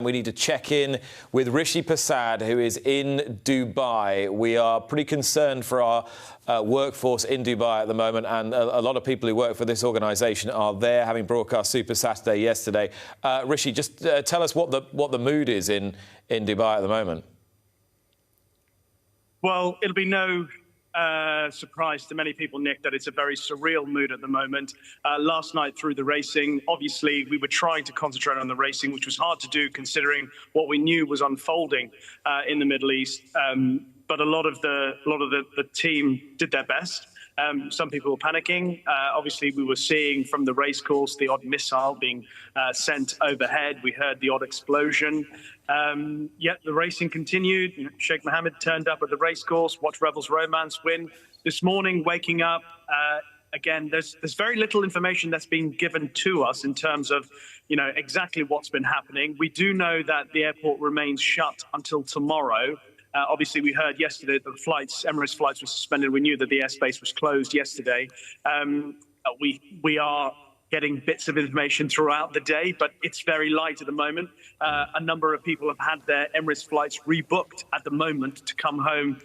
We need to check in with Rishi Persad, who is in Dubai. We are pretty concerned for our workforce in Dubai at the moment, and a lot of people who work for this organisation are there, having broadcast Super Saturday yesterday. Rishi, just tell us what the mood is in Dubai at the moment. Well, it'll be no surprise to many people, Nick, that it's a very surreal mood at the moment. Last night through the racing, obviously we were trying to concentrate on the racing, which was hard to do considering what we knew was unfolding in the Middle East. But a lot of the team did their best. Some people were panicking. Obviously, we were seeing from the racecourse the odd missile being sent overhead. We heard the odd explosion. Yet the racing continued. Sheikh Mohammed turned up at the racecourse, watched Rebels Romance win. This morning, waking up, again, there's very little information that's been given to us in terms of, exactly what's been happening. We do know that the airport remains shut until tomorrow. Obviously, we heard yesterday that the Emirates flights were suspended. We knew that the airspace was closed yesterday. We are getting bits of information throughout the day, but it's very light at the moment. A number of people have had their Emirates flights rebooked at the moment to come home,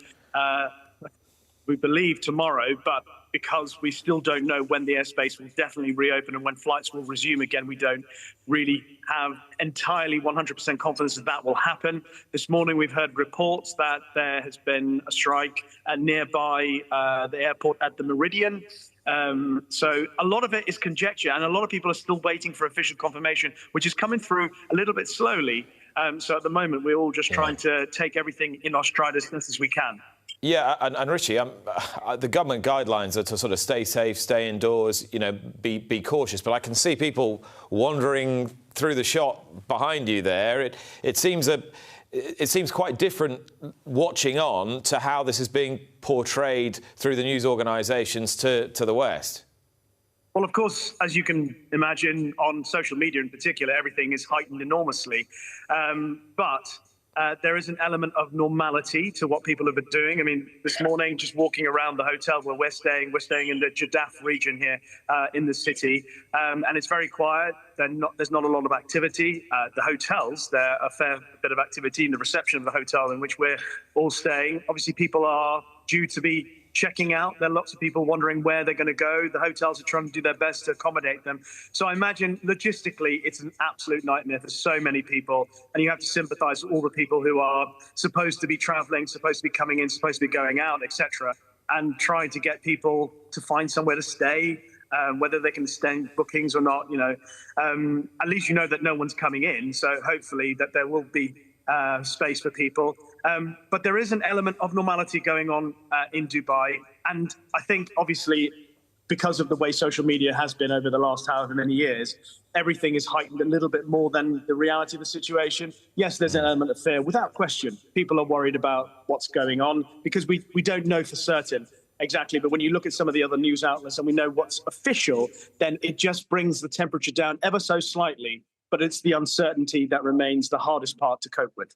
we believe, tomorrow. But because we still don't know when the airspace will definitely reopen and when flights will resume again, we don't really have entirely 100% confidence that will happen. This morning, we've heard reports that there has been a strike nearby the airport at the Meydan. So a lot of it is conjecture, and a lot of people are still waiting for official confirmation, which is coming through a little bit slowly. So at the moment, we're all just trying to take everything in our stride as best as we can. Yeah, and Rishi, the government guidelines are to sort of stay safe, stay indoors, be cautious. But I can see people wandering through the shot behind you there. It seems quite different watching on to how this is being portrayed through the news organisations to the West. Well, of course, as you can imagine, on social media in particular, everything is heightened enormously. But there is an element of normality to what people have been doing. I mean, this morning, just walking around the hotel where we're staying in the Jeddah region here in the city, and it's very quiet. There's not a lot of activity. The hotels, there's a fair bit of activity in the reception of the hotel in which we're all staying. Obviously, people are due to be checking out. There are lots of people wondering where they're going to go. The hotels are trying to do their best to accommodate them. So I imagine logistically, it's an absolute nightmare for so many people. And you have to sympathise with all the people who are supposed to be travelling, supposed to be coming in, supposed to be going out, etc. And trying to get people to find somewhere to stay, whether they can extend bookings or not. At least you know that no one's coming in. So hopefully that there will be space for people. But there is an element of normality going on in Dubai. And I think, obviously, because of the way social media has been over the last however many years, everything is heightened a little bit more than the reality of the situation. Yes, there's an element of fear, without question. People are worried about what's going on because we don't know for certain exactly. But when you look at some of the other news outlets and we know what's official, then it just brings the temperature down ever so slightly. But it's the uncertainty that remains the hardest part to cope with.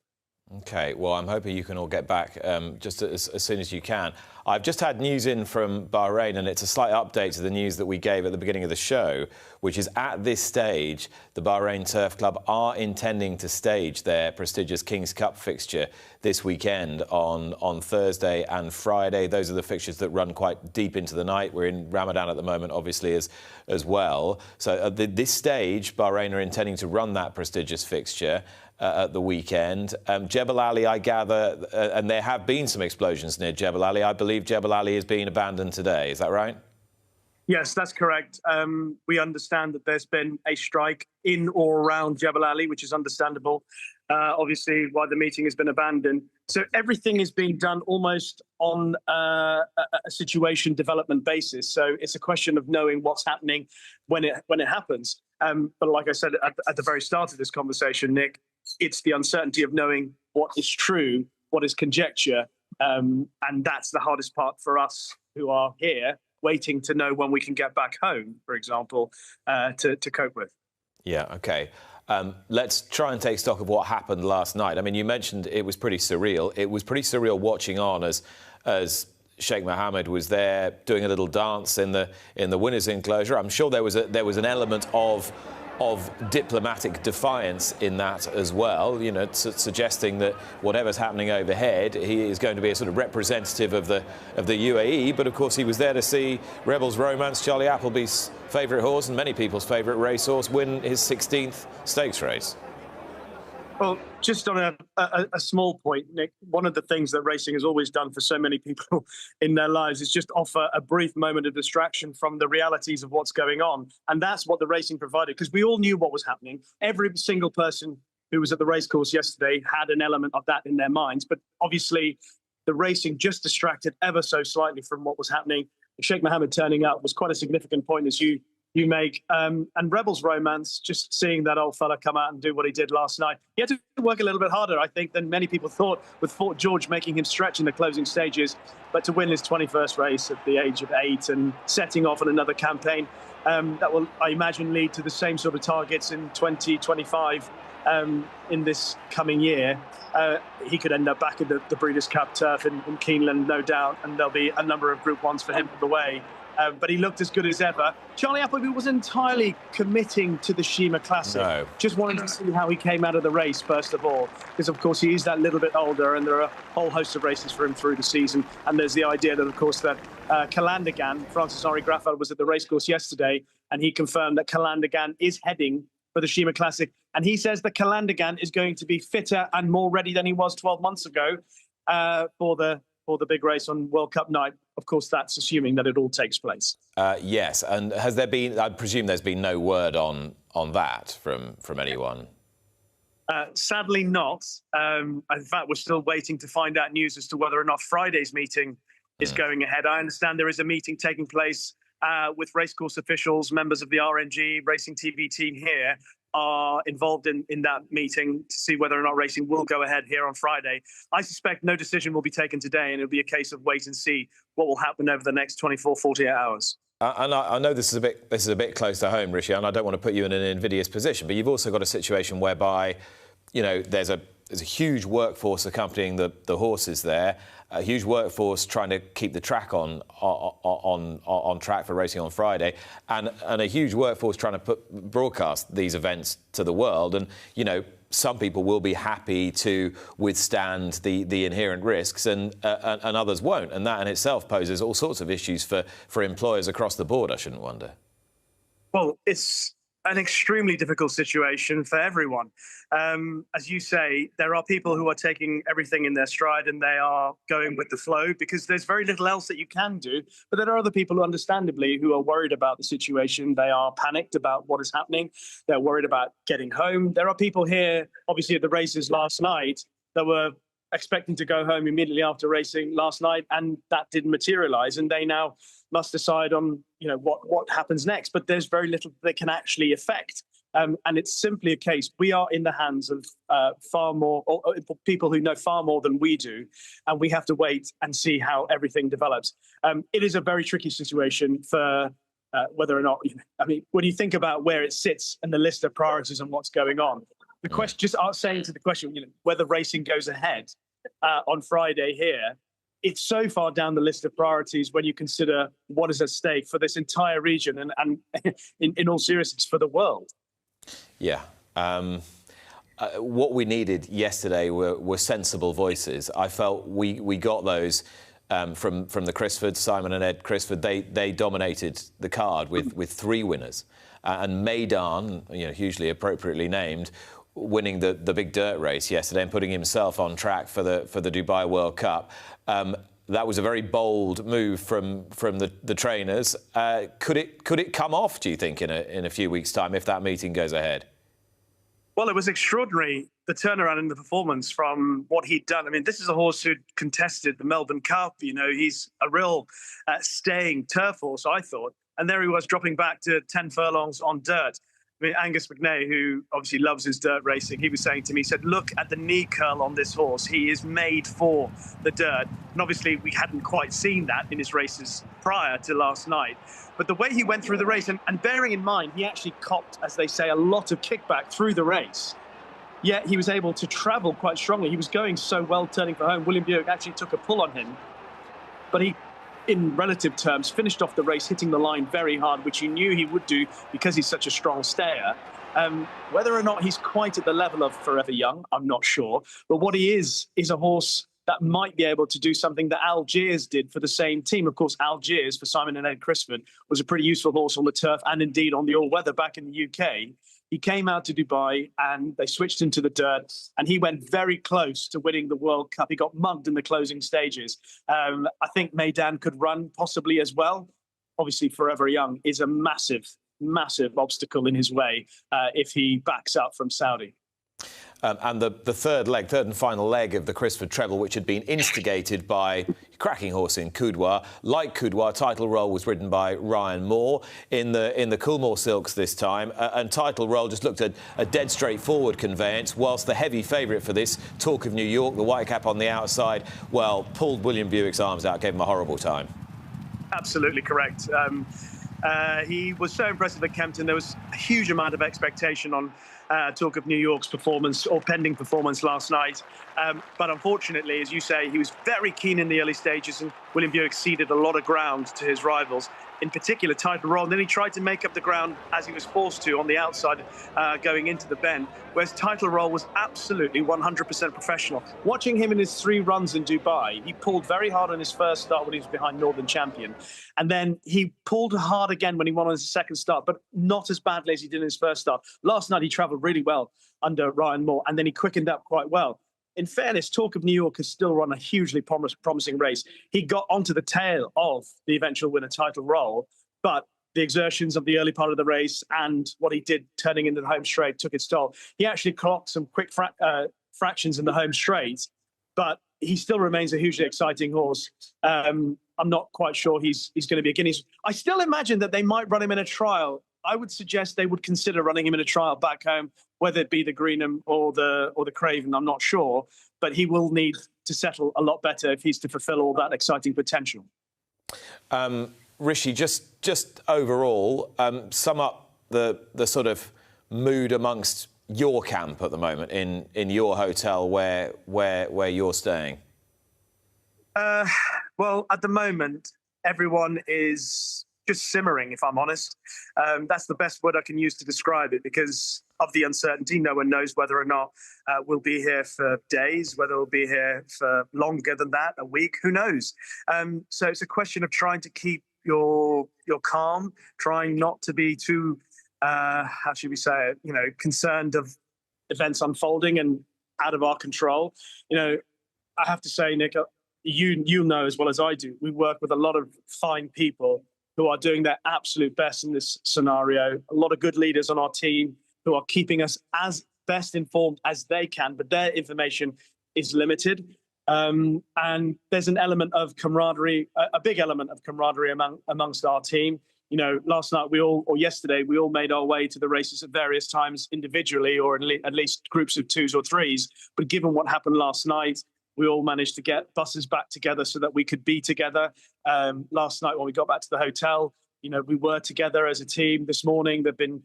OK, well, I'm hoping you can all get back just as soon as you can. I've just had news in from Bahrain, and it's a slight update to the news that we gave at the beginning of the show, which is at this stage, the Bahrain Turf Club are intending to stage their prestigious King's Cup fixture this weekend on Thursday and Friday. Those are the fixtures that run quite deep into the night. We're in Ramadan at the moment, obviously, as well. So at this stage, Bahrain are intending to run that prestigious fixture at the weekend. Jebel Ali, I gather, and there have been some explosions near Jebel Ali. I believe Jebel Ali is being abandoned today. Is that right? Yes, that's correct. We understand that there's been a strike in or around Jebel Ali, which is understandable, obviously, why the meeting has been abandoned. So everything is being done almost on a situation development basis. So it's a question of knowing what's happening when it happens. But like I said at the very start of this conversation, Nick, it's the uncertainty of knowing what is true, what is conjecture. And that's the hardest part for us who are here, waiting to know when we can get back home, for example, to cope with. Yeah, OK. Let's try and take stock of what happened last night. I mean, you mentioned it was pretty surreal. It was pretty surreal watching on as Sheikh Mohammed was there doing a little dance in the winners' enclosure. I'm sure there was an element of of diplomatic defiance in that as well, you know, suggesting that whatever's happening overhead, he is going to be a sort of representative of the UAE. But of course, he was there to see Rebels Romance, Charlie Appleby's favourite horse and many people's favourite racehorse, win his 16th stakes race. Well, just on a small point, Nick, one of the things that racing has always done for so many people in their lives is just offer a brief moment of distraction from the realities of what's going on. And that's what the racing provided, because we all knew what was happening. Every single person who was at the racecourse yesterday had an element of that in their minds. But obviously, the racing just distracted ever so slightly from what was happening. Sheikh Mohammed turning up was quite a significant point, as you make. And Rebels Romance, just seeing that old fella come out and do what he did last night. He had to work a little bit harder, I think, than many people thought, with Fort George making him stretch in the closing stages. But to win his 21st race at the age of 8 and setting off on another campaign, that will, I imagine, lead to the same sort of targets in 2025 in this coming year. He could end up back at the Breeders' Cup turf in Keeneland, no doubt, and there'll be a number of Group 1s for him on the way. But he looked as good as ever. Charlie Appleby was entirely committing to the Shima Classic. No. Just wanted to see how he came out of the race, first of all, because, of course, he is that little bit older, and there are a whole host of races for him through the season. And there's the idea that, of course, that Calandagan, Francis-Henri Graffel, was at the racecourse yesterday, and he confirmed that Calandagan is heading for the Shima Classic. And he says that Calandagan is going to be fitter and more ready than he was 12 months ago for the big race on World Cup night. Of course, that's assuming that it all takes place. Yes, and has there been, I presume there's been no word on that from anyone? Sadly not. In fact, we're still waiting to find out news as to whether or not Friday's meeting is going ahead. I understand there is a meeting taking place with racecourse officials. Members of the RNG Racing TV team here are involved in that meeting to see whether or not racing will go ahead here on Friday. I suspect no decision will be taken today, and it'll be a case of wait and see what will happen over the next 24, 48 hours. And I know this is a bit close to home, Rishi, and I don't want to put you in an invidious position, but you've also got a situation whereby, you know, there's a huge workforce accompanying the horses there, a huge workforce trying to keep the track on track for racing on Friday, and a huge workforce trying to broadcast these events to the world. And, you know, some people will be happy to withstand the inherent risks, and others won't. And that in itself poses all sorts of issues for employers across the board, I shouldn't wonder. Well, it's an extremely difficult situation for everyone. As you say, there are people who are taking everything in their stride and they are going with the flow because there's very little else that you can do. But there are other people who, understandably, who are worried about the situation. They are panicked about what is happening. They're worried about getting home. There are people here, obviously, at the races last night that were expecting to go home immediately after racing last night, and that didn't materialize, and they now must decide on, you know, what happens next. But there's very little they can actually affect, and it's simply a case we are in the hands of far more people who know far more than we do, and we have to wait and see how everything develops. It is a very tricky situation for whether or not, you know, I mean, when you think about where it sits in the list of priorities and what's going on. The question, just saying to the question, you know, whether racing goes ahead on Friday here, it's so far down the list of priorities when you consider what is at stake for this entire region and in all seriousness, for the world. Yeah. What we needed yesterday were sensible voices. I felt we got those from the Crisfords, Simon and Ed Crisford. They dominated the card with 3 winners. And Meydan, you know, hugely appropriately named, winning the big dirt race yesterday and putting himself on track for the Dubai World Cup. That was a very bold move from the trainers. Could it come off, do you think, in a few weeks' time if that meeting goes ahead? Well, it was extraordinary, the turnaround in the performance from what he'd done. I mean, this is a horse who contested the Melbourne Cup. You know, he's a real staying turf horse, I thought. And there he was dropping back to 10 furlongs on dirt. I mean, Angus McNay, who obviously loves his dirt racing, he was saying to me, he said, look at the knee curl on this horse. He is made for the dirt. And obviously we hadn't quite seen that in his races prior to last night. But the way he went through the race, and bearing in mind, he actually copped, as they say, a lot of kickback through the race. Yet he was able to travel quite strongly. He was going so well turning for home. William Buick actually took a pull on him. But he, in relative terms, finished off the race hitting the line very hard, which he knew he would do because he's such a strong stayer. Whether or not he's quite at the level of Forever Young, I'm not sure. But what he is a horse that might be able to do something that Algiers did for the same team. Of course, Algiers, for Simon and Ed Crispin, was a pretty useful horse on the turf and indeed on the all-weather back in the UK. He came out to Dubai and they switched into the dirt and he went very close to winning the World Cup. He got mugged in the closing stages. I think Meydan could run possibly as well. Obviously, Forever Young is a massive, massive obstacle in his way if he backs up from Saudi. And the third and final leg of the Crisford treble, which had been instigated by cracking horse in Coudoir. Like Coudoir, Title Roll was ridden by Ryan Moore in the Coolmore Silks this time. And Title Roll just looked at a dead straightforward conveyance, whilst the heavy favourite for this, Talk of New York, the white cap on the outside, well, pulled William Buick's arms out, gave him a horrible time. Absolutely correct. He was so impressive at Kempton. There was a huge amount of expectation on Talk of New York's performance or pending performance last night. But unfortunately, as you say, he was very keen in the early stages and William Buick ceded a lot of ground to his rivals, in particular Title Roll. And then he tried to make up the ground as he was forced to on the outside going into the bend, whereas Title Roll was absolutely 100% professional. Watching him in his 3 runs in Dubai, he pulled very hard on his first start when he was behind Northern Champion. And then he pulled hard again when he won on his second start, but not as badly as he did in his first start. Last night, he travelled really well under Ryan Moore, and then he quickened up quite well. In fairness, Talk of New York has still run a hugely promising race. He got onto the tail of the eventual winner, Title Roll, but the exertions of the early part of the race and what he did turning into the home straight took its toll. He actually clocked some quick fractions in the home straight, but he still remains a hugely exciting horse. I'm not quite sure he's going to be a Guineas. I still imagine that they might run him in a trial. I would suggest they would consider running him in a trial back home, whether it be the Greenham or the Craven, I'm not sure. But he will need to settle a lot better if he's to fulfil all that exciting potential. Rishi, just overall, sum up the sort of mood amongst your camp at the moment in your hotel where you're staying. Well, at the moment, everyone is just simmering, if I'm honest. That's the best word I can use to describe it because of the uncertainty. No one knows whether or not we'll be here for days, whether we'll be here for longer than that, a week, who knows? So it's a question of trying to keep your calm, trying not to be too, how should we say it, concerned of events unfolding and out of our control. I have to say, Nick, you know as well as I do, we work with a lot of fine people who are doing their absolute best in this scenario. A lot of good leaders on our team who are keeping us as best informed as they can, but their information is limited. And there's an element of camaraderie, a big element of camaraderie amongst our team. Last night or yesterday, we all made our way to the races at various times individually or at least groups of 2s or 3s. But given what happened last night, we all managed to get buses back together so that we could be together. Last night when we got back to the hotel, we were together as a team. This morning, there've been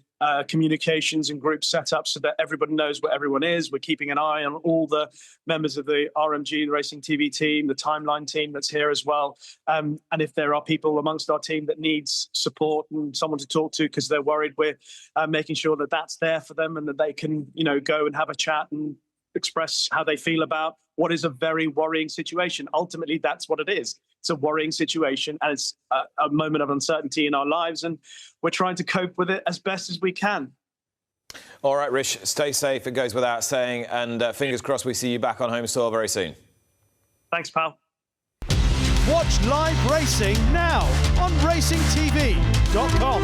communications and groups set up so that everybody knows where everyone is. We're keeping an eye on all the members of the RMG, the Racing TV team, the Timeline team that's here as well. And if there are people amongst our team that needs support and someone to talk to because they're worried, we're making sure that that's there for them and that they can, go and have a chat and express how they feel about what is a very worrying situation. Ultimately, that's what it is. It's a worrying situation and it's a moment of uncertainty in our lives, and we're trying to cope with it as best as we can. All right, Rish, stay safe, it goes without saying, and fingers crossed we see you back on home soil very soon. Thanks, pal. Watch live racing now on racingtv.com.